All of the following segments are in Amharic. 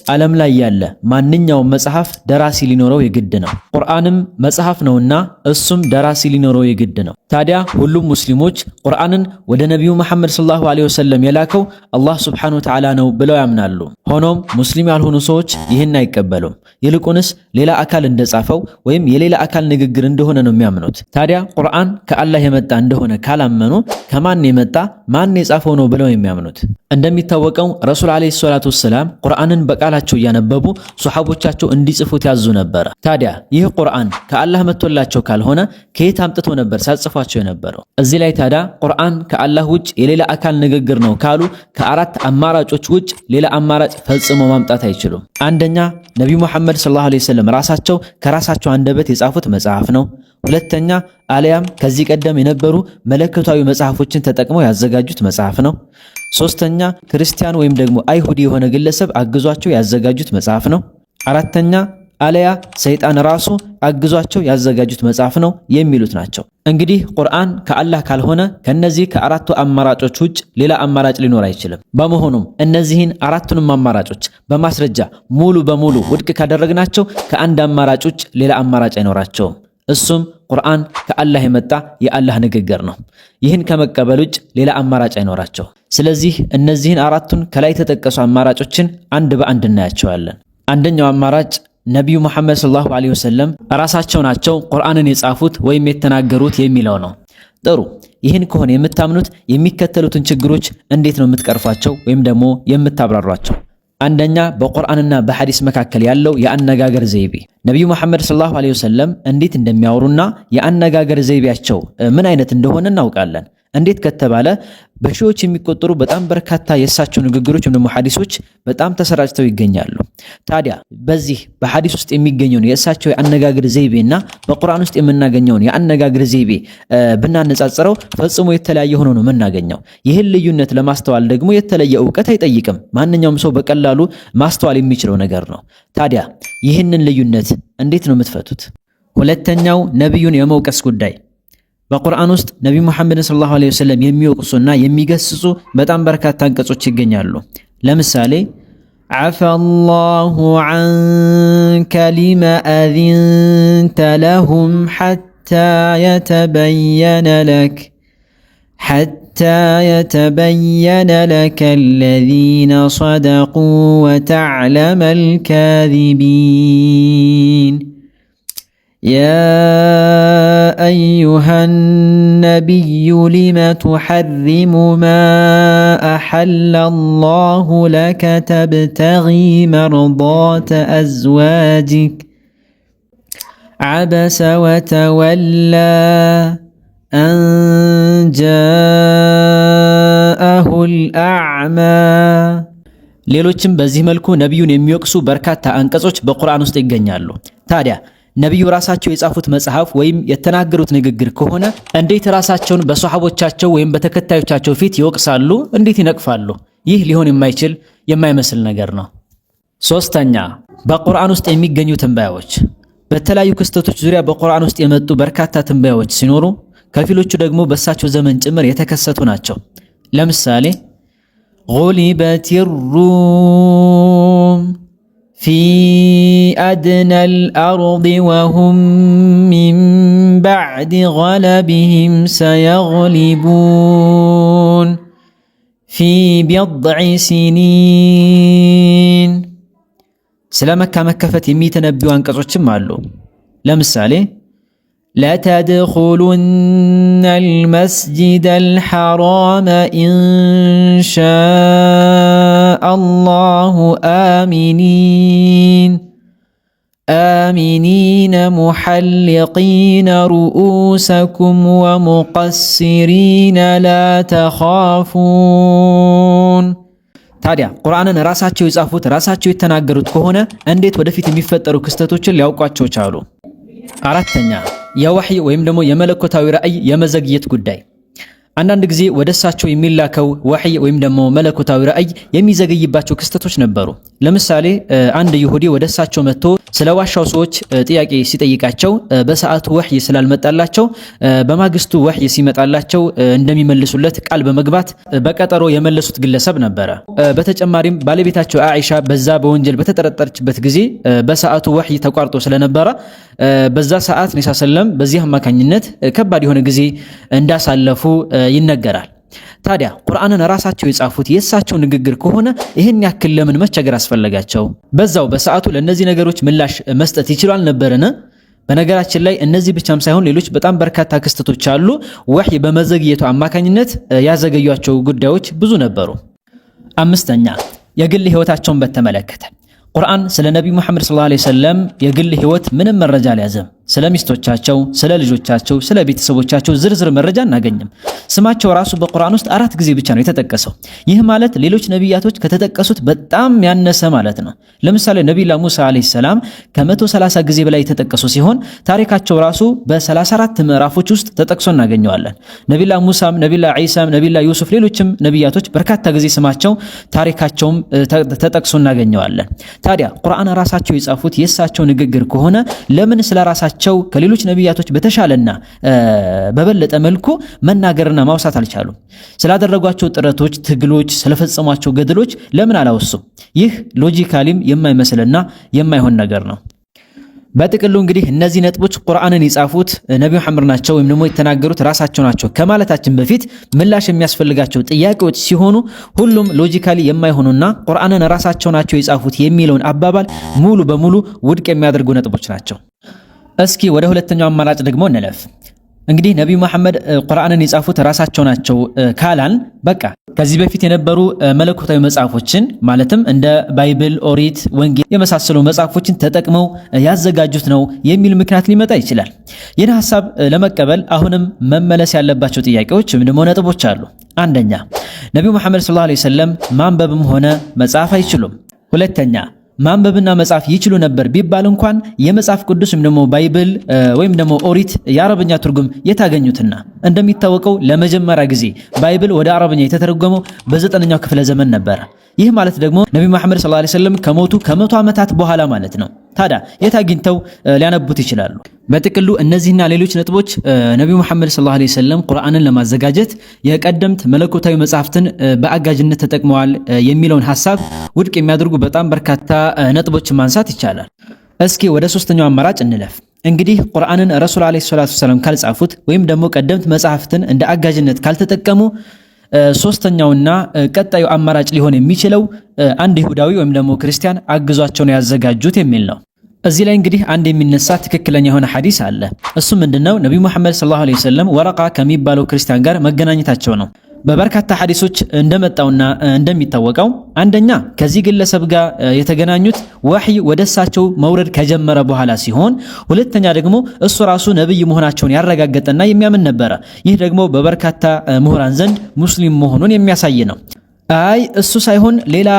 ዓለም ላይ ያለ ማንኛውም መጽሐፍ ደራሲ ሊኖረው የግድ ነው። ቁርአንም መጽሐፍ ነውና እሱም ደራሲ ሊኖረው የግድ ነው። ታዲያ ሁሉም ሙስሊሞች ቁርአንን ወደ ነቢዩ መሐመድ ሰለላሁ ዐለይሂ ወሰለም የላከው አላህ ሱብሓነሁ ወተዓላ ነው ብለው ያምናሉ። ሆኖም ሙስሊም ያልሆኑ ሰዎች ይህን አይቀበሉም። ይልቁንስ ሌላ አካል እንደጻፈው ወይም የሌላ አካል ንግግር እንደሆነ ነው የሚያምኑት። ታዲያ ቁርአን ከአላህ የመጣ እንደሆነ ካላመኑ ከማን የመጣ ማን የጻፈው ነው ብለው የሚያምኑት? እንደሚታወቀው ረሱል ዐለይሂ ሰላቱ ወሰላም ቁርአንን በቃላቸው እያነበቡ ሱሐቦቻቸው እንዲጽፉት ያዙ ነበር። ታዲያ ይህ ቁርአን ከአላህ መጥቶላቸው ካልሆነ ከየት አምጥቶ ነበር ሳጽፏቸው የነበረው? እዚህ ላይ ታዲያ ቁርአን ከአላህ ውጭ የሌላ አካል ንግግር ነው ካሉ ከአራት አማራጮች ውጭ ሌላ አማራጭ ፈጽሞ ማምጣት አይችሉም። አንደኛ ነቢዩ መሐመድ ሰለላሁ ዐለይሂ ወሰለም ራሳቸው ከራሳቸው አንደበት የጻፉት መጽሐፍ ነው። ሁለተኛ አልያም ከዚህ ቀደም የነበሩ መለኮታዊ መጽሐፎችን ተጠቅመው ያዘጋጁት መጽሐፍ ነው። ሶስተኛ ክርስቲያን ወይም ደግሞ አይሁዲ የሆነ ግለሰብ አግዟቸው ያዘጋጁት መጽሐፍ ነው። አራተኛ አልያ ሰይጣን ራሱ አግዟቸው ያዘጋጁት መጽሐፍ ነው የሚሉት ናቸው። እንግዲህ ቁርአን ከአላህ ካልሆነ ከነዚህ ከአራቱ አማራጮች ውጭ ሌላ አማራጭ ሊኖር አይችልም። በመሆኑም እነዚህን አራቱንም አማራጮች በማስረጃ ሙሉ በሙሉ ውድቅ ካደረግናቸው ከአንድ አማራጭ ውጭ ሌላ አማራጭ አይኖራቸውም። እሱም ቁርአን ከአላህ የመጣ የአላህ ንግግር ነው። ይህን ከመቀበል ውጭ ሌላ አማራጭ አይኖራቸው። ስለዚህ እነዚህን አራቱን ከላይ የተጠቀሱ አማራጮችን አንድ በአንድ እናያቸዋለን። አንደኛው አማራጭ ነቢዩ መሐመድ ሰለላሁ ዐለይሂ ወሰለም ራሳቸው ናቸው ቁርአንን የጻፉት ወይም የተናገሩት የሚለው ነው። ጥሩ። ይህን ከሆነ የምታምኑት የሚከተሉትን ችግሮች እንዴት ነው የምትቀርፏቸው ወይም ደግሞ የምታብራሯቸው? አንደኛ በቁርአንና በሐዲስ መካከል ያለው የአነጋገር ዘይቤ። ነቢዩ መሐመድ ሰለላሁ ዐለይሂ ወሰለም እንዴት እንደሚያወሩና የአነጋገር ዘይቤያቸው ምን አይነት እንደሆነ እናውቃለን። እንዴት ከተባለ በሺዎች የሚቆጠሩ በጣም በርካታ የእሳቸው ንግግሮች ወይም ደግሞ ሐዲሶች በጣም ተሰራጭተው ይገኛሉ። ታዲያ በዚህ በሐዲስ ውስጥ የሚገኘውን የእሳቸው የአነጋገር ዘይቤና በቁርአን ውስጥ የምናገኘውን የአነጋገር ዘይቤ ብናነጻጽረው ፈጽሞ የተለያየ ሆኖ ነው የምናገኘው። ይህን ልዩነት ለማስተዋል ደግሞ የተለየ ዕውቀት አይጠይቅም። ማንኛውም ሰው በቀላሉ ማስተዋል የሚችለው ነገር ነው። ታዲያ ይህንን ልዩነት እንዴት ነው የምትፈቱት? ሁለተኛው ነቢዩን የመውቀስ ጉዳይ። በቁርአን ውስጥ ነቢዩ መሐመድ ሰለላሁ ዐለይሂ ወሰለም የሚወቅሱና የሚገስጹ በጣም በርካታ አንቀጾች ይገኛሉ። ለምሳሌ ዐፈላሁ ዐንከ ሊመ አዚንተ ለሁም ሐታ የተበየነ ለከ አለዚነ ሰደቁ ወተዕለመል ካዚቢን يا أيها النبي لم تحرم ما أحل الله لك تبتغي مرضات أزواجك عبس وتولى أن جاءه الأعمى ሌሎችም በዚህ መልኩ ነቢዩን የሚወቅሱ በርካታ አንቀጾች በቁርአን ውስጥ ይገኛሉ። ታዲያ ነቢዩ ራሳቸው የጻፉት መጽሐፍ ወይም የተናገሩት ንግግር ከሆነ እንዴት ራሳቸውን በሷሐቦቻቸው ወይም በተከታዮቻቸው ፊት ይወቅሳሉ? እንዴት ይነቅፋሉ? ይህ ሊሆን የማይችል የማይመስል ነገር ነው። ሶስተኛ በቁርአን ውስጥ የሚገኙ ትንበያዎች። በተለያዩ ክስተቶች ዙሪያ በቁርአን ውስጥ የመጡ በርካታ ትንበያዎች ሲኖሩ ከፊሎቹ ደግሞ በእሳቸው ዘመን ጭምር የተከሰቱ ናቸው። ለምሳሌ ጉሊበት ሩም في أدنى الأرض وهم من بعد غلبهم سيغلبون في بضع سنين سلامك مكفت يميتنبيو አንቀጾችም አሉ። ለምሳሌ لتدخلن المسجد الحرام إن شاء الله آمنين محلقين رؤوسكم ومقصرين لا تخافون ታዲያ ቁርአንን ራሳቸው የጻፉት ራሳቸው የተናገሩት ከሆነ እንዴት ወደፊት የሚፈጠሩ ክስተቶችን ሊያውቋቸው ቻሉ? አራተኛ የወህይ ወይም ደግሞ የመለኮታዊ ራእይ የመዘግየት ጉዳይ። አንዳንድ ጊዜ ወደሳቸው የሚላከው ወህይ ወይም ደግሞ መለኮታዊ ራእይ የሚዘገይባቸው ክስተቶች ነበሩ። ለምሳሌ አንድ ይሁዲ ወደሳቸው መጥቶ ስለ ዋሻው ሰዎች ጥያቄ ሲጠይቃቸው በሰዓቱ ወህይ ስላልመጣላቸው በማግስቱ ወህይ ሲመጣላቸው እንደሚመልሱለት ቃል በመግባት በቀጠሮ የመለሱት ግለሰብ ነበረ። በተጨማሪም ባለቤታቸው አኢሻ በዛ በወንጀል በተጠረጠረችበት ጊዜ በሰዓቱ ወህይ ተቋርጦ ስለነበረ በዛ ሰዓት ነብዩ ሰለላሁ በዚህ አማካኝነት ከባድ የሆነ ጊዜ እንዳሳለፉ ይነገራል። ታዲያ ቁርአንን ራሳቸው የጻፉት የእሳቸው ንግግር ከሆነ ይህን ያክል ለምን መቸገር አስፈለጋቸው? በዛው በሰዓቱ ለነዚህ ነገሮች ምላሽ መስጠት ይችላል ነበርነ? በነገራችን ላይ እነዚህ ብቻም ሳይሆን ሌሎች በጣም በርካታ ክስተቶች አሉ። ወህይ በመዘግየቱ አማካኝነት ያዘገዩቸው ጉዳዮች ብዙ ነበሩ። አምስተኛ የግል ህይወታቸውን በተመለከተ ቁርአን ስለ ነብዩ መሐመድ ሰለላሁ ዐለይሂ ወሰለም የግል ህይወት ምንም መረጃ አልያዘም። ስለ ሚስቶቻቸው፣ ስለ ልጆቻቸው፣ ስለ ቤተሰቦቻቸው ዝርዝር መረጃ እናገኝም። ስማቸው ራሱ በቁርአን ውስጥ 4 ጊዜ ብቻ ነው የተጠቀሰው። ይህ ማለት ሌሎች ነቢያቶች ከተጠቀሱት በጣም ያነሰ ማለት ነው። ለምሳሌ ነብዩላህ ሙሳ ዐለይሂ ሰላም ከ130 ጊዜ በላይ የተጠቀሱ ሲሆን ታሪካቸው ራሱ በ34 ምዕራፎች ውስጥ ተጠቅሶ እናገኘዋለን። ነብዩላህ ሙሳም፣ ነብዩላህ ዒሳም፣ ነብዩላህ ዩሱፍ ሌሎችም ነቢያቶች በርካታ ጊዜ ስማቸው ታሪካቸውም ተጠቅሶ እናገኘዋለን። ታዲያ ቁርአን ራሳቸው የጻፉት የእሳቸው ንግግር ከሆነ ለምን ስለራሳቸው ከሌሎች ነቢያቶች በተሻለና በበለጠ መልኩ መናገርና ማውሳት አልቻሉም? ስላደረጓቸው ጥረቶች፣ ትግሎች፣ ስለፈጸሟቸው ገድሎች ለምን አላወሱም? ይህ ሎጂካሊም የማይመስልና የማይሆን ነገር ነው። በጥቅሉ እንግዲህ እነዚህ ነጥቦች ቁርአንን የጻፉት ነብዩ መሐመድ ናቸው ወይም ደግሞ የተናገሩት ራሳቸው ናቸው ከማለታችን በፊት ምላሽ የሚያስፈልጋቸው ጥያቄዎች ሲሆኑ ሁሉም ሎጂካሊ የማይሆኑና ቁርአንን ራሳቸው ናቸው የጻፉት የሚለውን አባባል ሙሉ በሙሉ ውድቅ የሚያደርጉ ነጥቦች ናቸው። እስኪ ወደ ሁለተኛው አማራጭ ደግሞ እንለፍ። እንግዲህ ነብዩ መሐመድ ቁርአንን የጻፉት ራሳቸው ናቸው ካላን በቃ ከዚህ በፊት የነበሩ መለኮታዊ መጽሐፎችን ማለትም እንደ ባይብል፣ ኦሪት፣ ወንጌል የመሳሰሉ መጽሐፎችን ተጠቅመው ያዘጋጁት ነው የሚል ምክንያት ሊመጣ ይችላል። ይህን ሐሳብ ለመቀበል አሁንም መመለስ ያለባቸው ጥያቄዎች ወይም ደግሞ ነጥቦች አሉ። አንደኛ ነብዩ መሐመድ ሰለላሁ ዐለይሂ ወሰለም ማንበብም ሆነ መጻፍ አይችሉም። ሁለተኛ ማንበብና መጻፍ ይችሉ ነበር ቢባል እንኳን የመጽሐፍ ቅዱስ ወይም ደግሞ ባይብል ወይም ደግሞ ኦሪት የአረብኛ ትርጉም የታገኙትና እንደሚታወቀው ለመጀመሪያ ጊዜ ባይብል ወደ አረብኛ የተተረጎመው በ9ኛው ክፍለ ዘመን ነበር። ይህ ማለት ደግሞ ነብዩ መሐመድ ሰለላሁ ዐለይሂ ወሰለም ከሞቱ ከመቶ ዓመታት በኋላ ማለት ነው። ታዲያ የታግኝተው ሊያነቡት ይችላሉ? በጥቅሉ እነዚህና ሌሎች ነጥቦች ነብዩ መሐመድ ሰለላሁ ዐለይሂ ወሰለም ቁርአንን ለማዘጋጀት የቀደምት መለኮታዊ መጽሐፍትን በአጋዥነት ተጠቅመዋል የሚለውን ሐሳብ ውድቅ የሚያደርጉ በጣም በርካታ ነጥቦችን ማንሳት ይቻላል። እስኪ ወደ ሶስተኛው አማራጭ እንለፍ። እንግዲህ ቁርአንን ረሱል ዐለይሂ ሰላቱ ወሰለም ካልጻፉት ወይም ደግሞ ቀደምት መጽሐፍትን እንደ አጋዥነት ካልተጠቀሙ ሶስተኛውና ቀጣዩ አማራጭ ሊሆን የሚችለው አንድ ይሁዳዊ ወይም ደግሞ ክርስቲያን አግዟቸው ነው ያዘጋጁት የሚል ነው። እዚህ ላይ እንግዲህ አንድ የሚነሳ ትክክለኛ የሆነ ሐዲስ አለ። እሱ ምንድነው? ነብዩ መሐመድ ሰለላሁ ዐለይሂ ወሰለም ወረቃ ከሚባለው ክርስቲያን ጋር መገናኘታቸው ነው። በበርካታ ሐዲሶች እንደመጣውና እንደሚታወቀው አንደኛ ከዚህ ግለሰብ ጋር የተገናኙት ወህይ ወደሳቸው መውረድ ከጀመረ በኋላ ሲሆን፣ ሁለተኛ ደግሞ እሱ ራሱ ነብይ መሆናቸውን ያረጋገጠና የሚያምን ነበረ። ይህ ደግሞ በበርካታ ምሁራን ዘንድ ሙስሊም መሆኑን የሚያሳይ ነው። አይ እሱ ሳይሆን ሌላ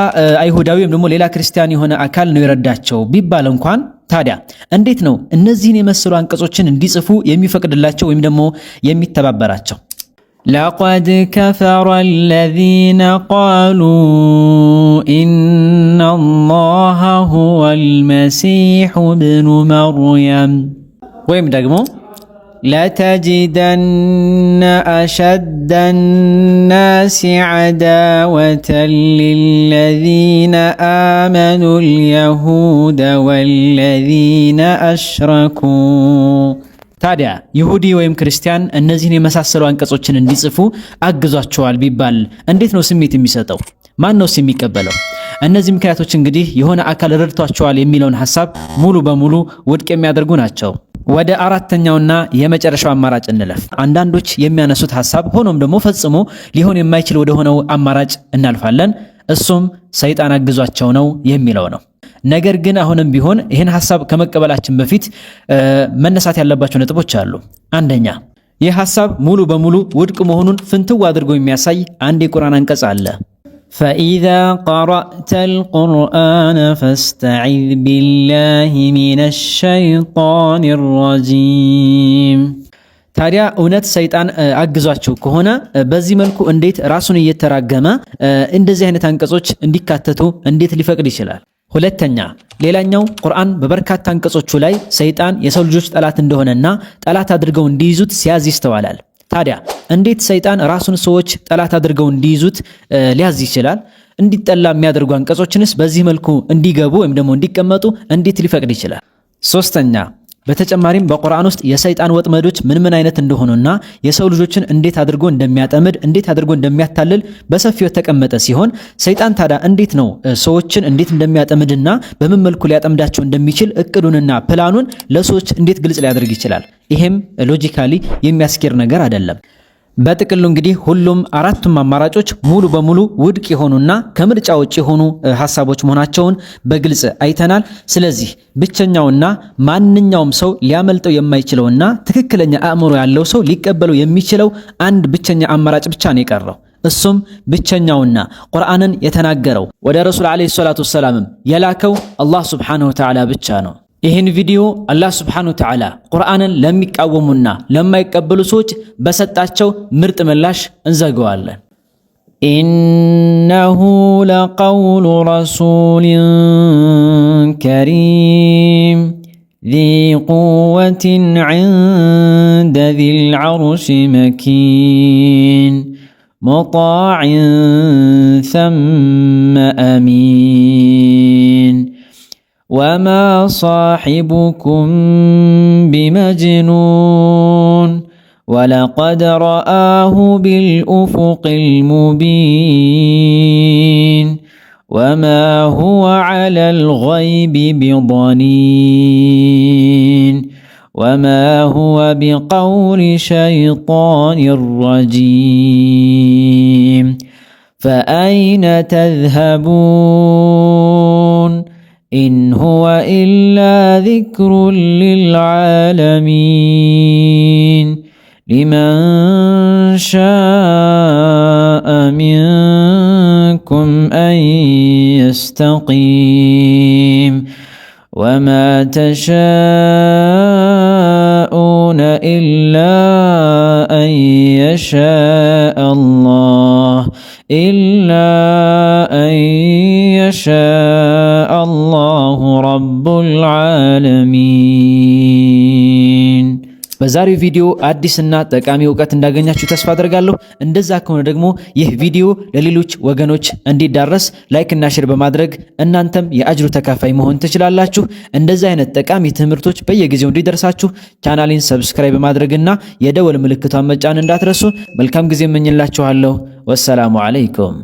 አይሁዳዊ ወይም ደግሞ ሌላ ክርስቲያን የሆነ አካል ነው የረዳቸው ቢባል እንኳን ታዲያ እንዴት ነው እነዚህን የመሰሉ አንቀጾችን እንዲጽፉ የሚፈቅድላቸው ወይም ደግሞ የሚተባበራቸው? لقد كفر الذين قالوا إن الله هو المسيح ابن مريم ويم دقمو لتجدن أشد الناس عداوة للذين آمنوا اليهود والذين أشركوا ታዲያ ይሁዲ ወይም ክርስቲያን እነዚህን የመሳሰሉ አንቀጾችን እንዲጽፉ አግዟቸዋል ቢባል እንዴት ነው ስሜት የሚሰጠው? ማን ነው የሚቀበለው? እነዚህ ምክንያቶች እንግዲህ የሆነ አካል ረድቷቸዋል የሚለውን ሐሳብ ሙሉ በሙሉ ውድቅ የሚያደርጉ ናቸው። ወደ አራተኛውና የመጨረሻው አማራጭ እንለፍ። አንዳንዶች የሚያነሱት ሐሳብ ሆኖም ደግሞ ፈጽሞ ሊሆን የማይችል ወደ ሆነው አማራጭ እናልፋለን። እሱም ሰይጣን አግዟቸው ነው የሚለው ነው። ነገር ግን አሁንም ቢሆን ይህን ሐሳብ ከመቀበላችን በፊት መነሳት ያለባቸው ነጥቦች አሉ። አንደኛ ይህ ሐሳብ ሙሉ በሙሉ ውድቅ መሆኑን ፍንትው አድርጎ የሚያሳይ አንድ የቁርአን አንቀጽ አለ። فإذا قرأت القرآن فاستعذ بالله من الشيطان الرجيم። ታዲያ እውነት ሰይጣን አግዟቸው ከሆነ በዚህ መልኩ እንዴት ራሱን እየተራገመ እንደዚህ አይነት አንቀጾች እንዲካተቱ እንዴት ሊፈቅድ ይችላል? ሁለተኛ ሌላኛው ቁርአን በበርካታ አንቀጾቹ ላይ ሰይጣን የሰው ልጆች ጠላት እንደሆነና ጠላት አድርገው እንዲይዙት ሲያዝ ይስተዋላል። ታዲያ እንዴት ሰይጣን ራሱን ሰዎች ጠላት አድርገው እንዲይዙት ሊያዝ ይችላል? እንዲጠላ የሚያደርጉ አንቀጾችንስ በዚህ መልኩ እንዲገቡ ወይም ደግሞ እንዲቀመጡ እንዴት ሊፈቅድ ይችላል? ሶስተኛ በተጨማሪም በቁርአን ውስጥ የሰይጣን ወጥመዶች ምን አይነት እንደሆኑና የሰው ልጆችን እንዴት አድርጎ እንደሚያጠምድ እንዴት አድርጎ እንደሚያታልል በሰፊው የተቀመጠ ሲሆን ሰይጣን ታዲያ እንዴት ነው ሰዎችን እንዴት እንደሚያጠምድና በምን መልኩ ሊያጠምዳቸው እንደሚችል እቅዱንና ፕላኑን ለሰዎች እንዴት ግልጽ ሊያደርግ ይችላል? ይሄም ሎጂካሊ የሚያስኬድ ነገር አይደለም። በጥቅሉ እንግዲህ ሁሉም አራቱም አማራጮች ሙሉ በሙሉ ውድቅ የሆኑና ከምርጫ ውጭ የሆኑ ሐሳቦች መሆናቸውን በግልጽ አይተናል። ስለዚህ ብቸኛውና ማንኛውም ሰው ሊያመልጠው የማይችለውና ትክክለኛ አእምሮ ያለው ሰው ሊቀበለው የሚችለው አንድ ብቸኛ አማራጭ ብቻ ነው የቀረው። እሱም ብቸኛውና ቁርአንን የተናገረው ወደ ረሱል አለይሂ ሰላቱ ወሰላም የላከው አላህ ሱብሓነሁ ወተዓላ ብቻ ነው። ይህን ቪዲዮ አላህ ሱብሓነሁ ወተዓላ ቁርአንን ለሚቃወሙና ለማይቀበሉ ሰዎች በሰጣቸው ምርጥ ምላሽ እንዘገዋለን። ኢነሁ ለቀውሉ ረሱሊን ከሪም ዚ ቁወትን ዐንደ ዚል ዐርሺ መኪን ሙጣዕን ሰመ አሚን وما صاحبكم بمجنون ولقد رآه بالأفق المبين وما هو على الغيب بضنين وما هو بقول شيطان رجيم فأين تذهبون إن هو إلا ذكر للعالمين لمن شاء منكم أن يستقيم وما تشاءون إلا أن يشاء الله الله رب العالمين። በዛሬው ቪዲዮ አዲስና ጠቃሚ ዕውቀት እንዳገኛችሁ ተስፋ አደርጋለሁ። እንደዛ ከሆነ ደግሞ ይህ ቪዲዮ ለሌሎች ወገኖች እንዲዳረስ ላይክ እና ሼር በማድረግ እናንተም የአጅሩ ተካፋይ መሆን ትችላላችሁ። እንደዚህ አይነት ጠቃሚ ትምህርቶች በየጊዜው እንዲደርሳችሁ ቻናሌን ሰብስክራይብ በማድረግና የደወል ምልክቷን መጫን እንዳትረሱ። መልካም ጊዜ እመኝላችኋለሁ። ወሰላሙ አለይኩም።